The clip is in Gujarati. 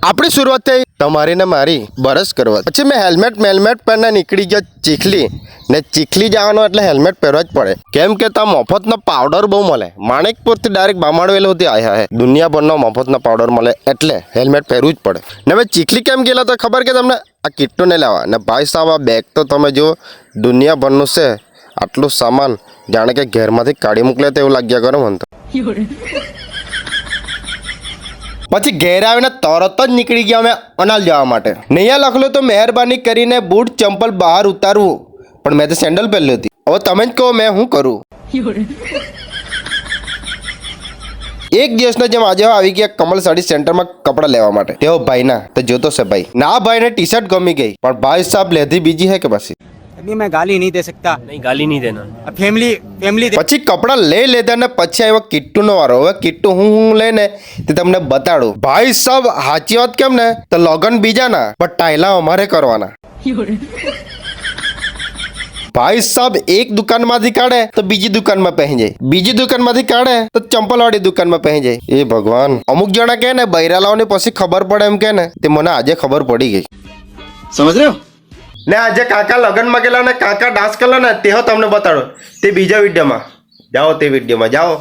આપણી શરૂઆત થઈ તમારી ને મારી બરસ કરવા. પછી મેં હેલ્મેટ પહેરને નીકળી ગયો ચીખલી ને ચીખલી જવાનો એટલે હેલ્મેટ પહેરવા જ પડે, કેમ કે ત્યાં મફતનો પાવડર બહુ મળે. માણેકપુરથી ડાયરેક્ટ બામાળવેલો સુધી આવ્યા હે, દુનિયાભરનો મફતનો પાવડર મળે એટલે હેલ્મેટ પહેરવું જ પડે. ને હવે ચીખલી કેમ ગયેલા તો ખબર કે તમને? આ કિટ્ટું નહીં લાવવા ને ભાઈ સાહેબ, આ બેગ તો તમે જો દુનિયાભરનું છે. આટલું સામાન જાણે કે ઘેરમાંથી કાઢી મોકલે તો એવું લાગ્યા કરો મને તો. પછી ઘેર આવીને તરત જ નીકળી ગયા અમે અનાલ જવા માટે. નૈયા લખલો તો મહેરબાની કરીને બૂટ ચંપલ બહાર ઉતારવું, પણ મેં તો સેન્ડલ પહેરલી હતી. હવે તમે જ કહો મેં શું કરું? એક દિવસના જેમ આજે આવી ગયા કમલ સાડી સેન્ટરમાં કપડાં લેવા માટે. તેઓ ભાઈના તો જોતો છે ભાઈ ના, ભાઈને ટી શર્ટ ગમી ગઈ, પણ ભાઈ સાહેબ લેધી બીજી હે કે પછી अभी मैं गाली नहीं दे सकता. नहीं गाली नहीं देना. फैमिली પછી કપડાં લઈ લેતા ને પછી આવ્યો કિટ્ટુનો વારો. હવે કિટ્ટુ હું લઈને તે તમને બતાડું. ભાઈ સાહેબ સાચી વાત કેમ ને તો લગન બીજાના પણ ટાયલા અમારે કરવાના. ભાઈ સાહેબ એક દુકાનમાંથી કાઢે તો બીજી દુકાનમાં પહેરી જાય, બીજી દુકાનમાંથી કાઢે તો ચંપલવાળી દુકાનમાં પહેરી જાય. એ ભગવાન, અમુક જણા કહે ને બૈરાલાઓને પછી ખબર પડે એમ કે ને, તે મને આજે ખબર પડી ગઈ. समझ रहे हो? ને આજે કાકા લગનમાં ગયેલા ને કાકા ડાન્સ કરેલા ને તે તમને બતાડો તે બીજા વિડીયોમાં. જાઓ તે વિડીયોમાં જાઓ.